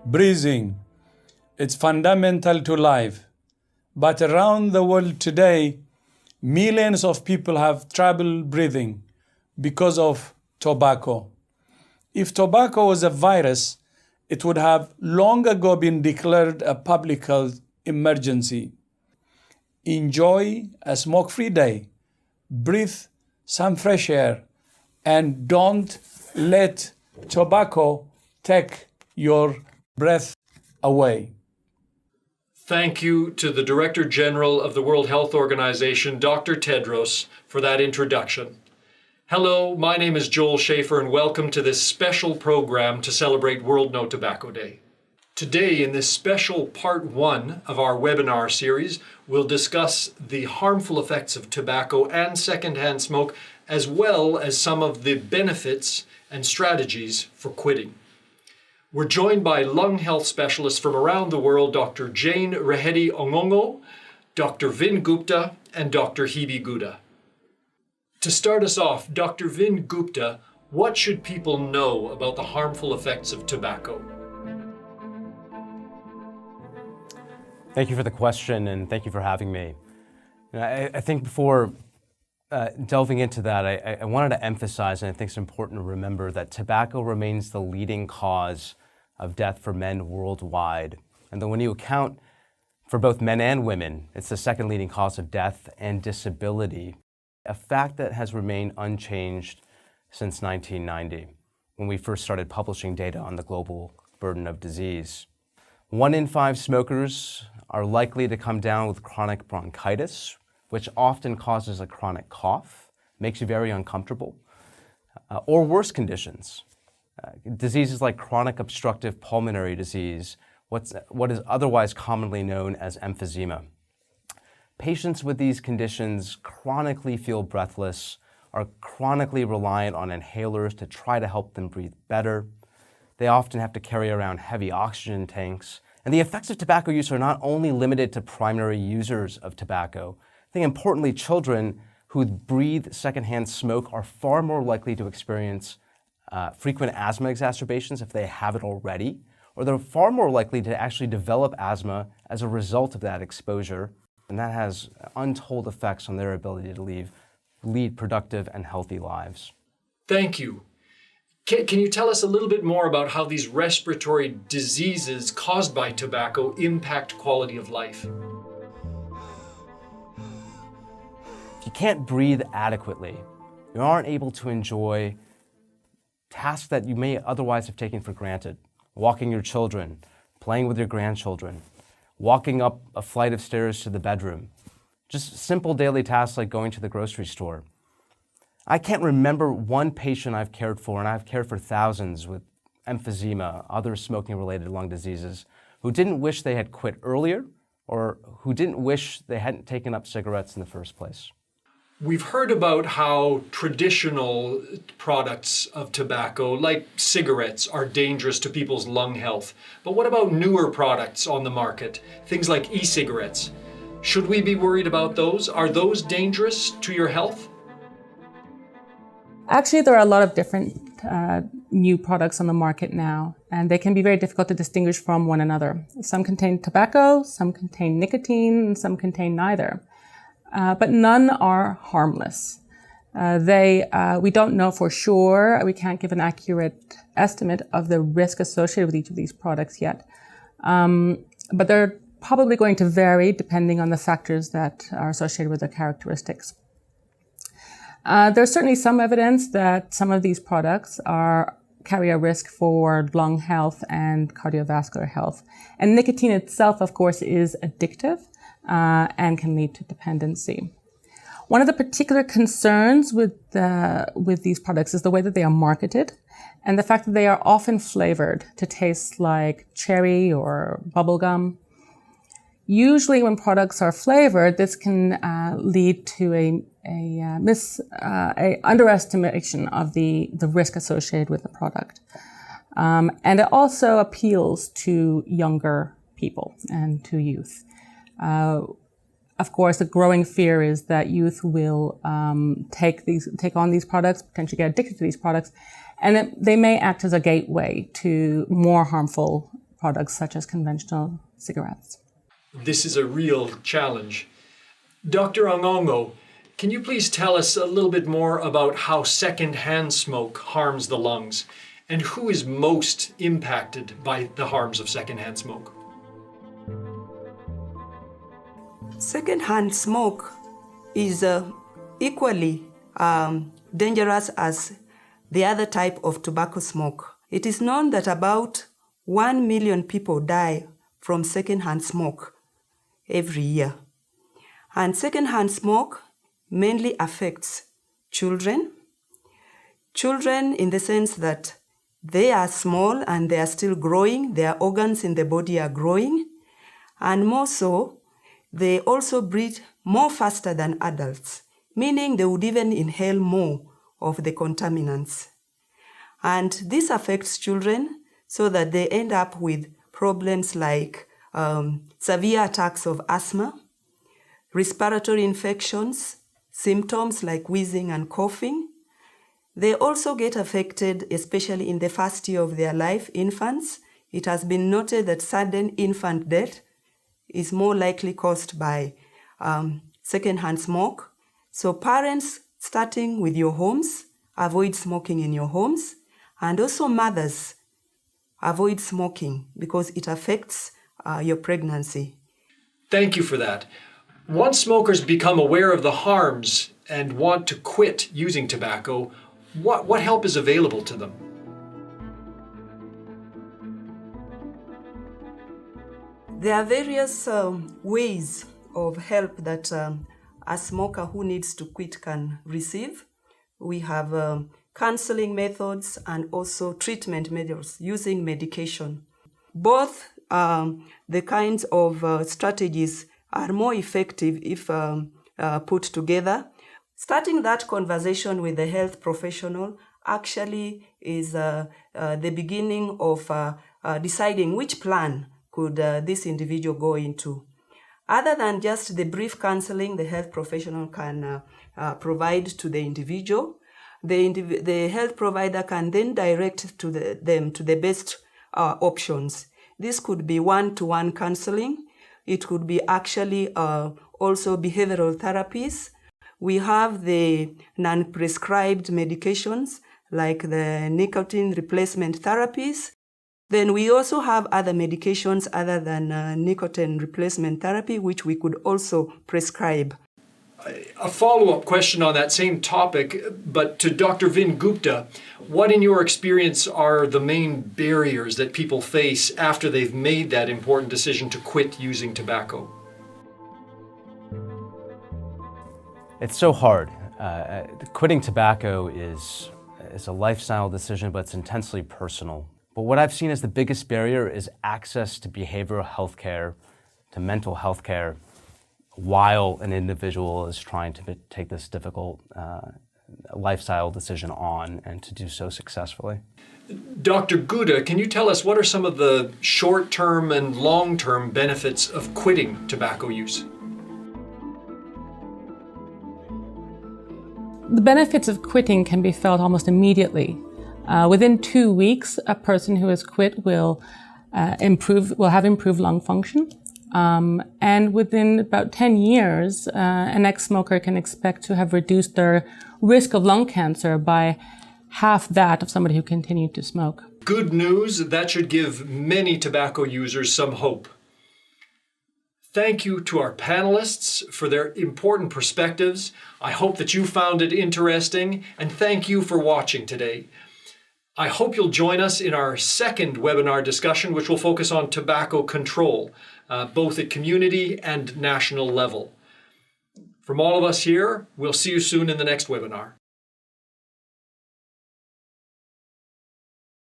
breathing. It's fundamental to life. But around the world today, millions of people have trouble breathing because of tobacco. If tobacco was a virus, it would have long ago been declared a public health emergency. Enjoy a smoke-free day. Breathe some fresh air, and don't let tobacco take your breath away. Thank you to the Director General of the World Health Organization, Dr. Tedros, for that introduction. Hello, my name is Joel Schaefer, and welcome to this special program to celebrate World No Tobacco Day. Today, in this special part 1 of our webinar series, we'll discuss the harmful effects of tobacco and secondhand smoke, as well as some of the benefits and strategies for quitting. We're joined by lung health specialists from around the world, Dr. Jane Rahedi Ongongo, Dr. Vin Gupta, and Dr. Hebe Gouda. To start us off, Dr. Vin Gupta, what should people know about the harmful effects of tobacco? Thank you for the question, and thank you for having me. I think before delving into that, I wanted to emphasize, and I think it's important to remember, that tobacco remains the leading cause of death for men worldwide. And then when you account for both men and women, it's the second leading cause of death and disability, a fact that has remained unchanged since 1990, when we first started publishing data on the global burden of disease. 1 in 5 smokers are likely to come down with chronic bronchitis, which often causes a chronic cough, makes you very uncomfortable, or worse conditions. Diseases like chronic obstructive pulmonary disease, what is otherwise commonly known as emphysema. Patients with these conditions chronically feel breathless, are chronically reliant on inhalers to try to help them breathe better. They often have to carry around heavy oxygen tanks. And the effects of tobacco use are not only limited to primary users of tobacco. I think importantly, children who breathe secondhand smoke are far more likely to experience frequent asthma exacerbations if they have it already, or they're far more likely to actually develop asthma as a result of that exposure. And that has untold effects on their ability to lead productive and healthy lives. Thank you. Can you tell us a little bit more about how these respiratory diseases caused by tobacco impact quality of life? If you can't breathe adequately, you aren't able to enjoy tasks that you may otherwise have taken for granted. Walking your children, playing with your grandchildren, walking up a flight of stairs to the bedroom. Just simple daily tasks like going to the grocery store. I can't remember one patient I've cared for, and I've cared for thousands with emphysema, other smoking-related lung diseases, who didn't wish they had quit earlier or who didn't wish they hadn't taken up cigarettes in the first place. We've heard about how traditional products of tobacco, like cigarettes, are dangerous to people's lung health. But what about newer products on the market, things like e-cigarettes? Should we be worried about those? Are those dangerous to your health? Actually, there are a lot of different new products on the market now, and they can be very difficult to distinguish from one another. Some contain tobacco, some contain nicotine, and some contain neither. But none are harmless. We don't know for sure. We can't give an accurate estimate of the risk associated with each of these products yet. But they're probably going to vary depending on the factors that are associated with their characteristics. There's certainly some evidence that some of these products carry a risk for lung health and cardiovascular health. And nicotine itself, of course, is addictive and can lead to dependency. One of the particular concerns with these products is the way that they are marketed and the fact that they are often flavored to taste like cherry or bubblegum. Usually when products are flavored, this can lead to a underestimation of the risk associated with the product. And it also appeals to younger people and to youth. Of course, the growing fear is that youth will take on these products, potentially get addicted to these products, and they may act as a gateway to more harmful products such as conventional cigarettes. This is a real challenge. Dr. Ongongo, can you please tell us a little bit more about how secondhand smoke harms the lungs and who is most impacted by the harms of secondhand smoke? Secondhand smoke is equally dangerous as the other type of tobacco smoke. It is known that about 1 million people die from secondhand smoke every year. And secondhand smoke mainly affects children. Children in the sense that they are small and they are still growing, their organs in the body are growing, and more so, they also breathe more faster than adults, meaning they would even inhale more of the contaminants. And this affects children so that they end up with problems like severe attacks of asthma, respiratory infections, symptoms like wheezing and coughing. They also get affected, especially in the first year of their life, infants. It has been noted that sudden infant death is more likely caused by secondhand smoke. So parents, starting with your homes, avoid smoking in your homes. And also mothers, avoid smoking because it affects your pregnancy. Thank you for that. Once smokers become aware of the harms and want to quit using tobacco, what help is available to them? There are various ways of help that a smoker who needs to quit can receive. We have counseling methods and also treatment methods using medication. Both the kinds of strategies are more effective if put together. Starting that conversation with the health professional actually is the beginning of deciding which plan could this individual go into. Other than just the brief counseling the health professional can provide to the individual, the health provider can then direct them to the best options. This could be one-to-one counseling. It could be actually also behavioral therapies. We have the non-prescribed medications like the nicotine replacement therapies. Then we also have other medications other than nicotine replacement therapy, which we could also prescribe. A follow-up question on that same topic, but to Dr. Vin Gupta, what in your experience are the main barriers that people face after they've made that important decision to quit using tobacco? It's so hard. Quitting tobacco is a lifestyle decision, but it's intensely personal. But what I've seen as the biggest barrier is access to behavioral health care, to mental health care, while an individual is trying to take this difficult lifestyle decision on and to do so successfully. Dr. Gupta, can you tell us what are some of the short-term and long-term benefits of quitting tobacco use? The benefits of quitting can be felt almost immediately. Within 2 weeks, a person who has quit will have improved lung function. And within about 10 years, an ex-smoker can expect to have reduced their risk of lung cancer by half that of somebody who continued to smoke. Good news. That should give many tobacco users some hope. Thank you to our panelists for their important perspectives. I hope that you found it interesting, and thank you for watching today. I hope you'll join us in our second webinar discussion, which will focus on tobacco control, both at community and national level. From all of us here, we'll see you soon in the next webinar.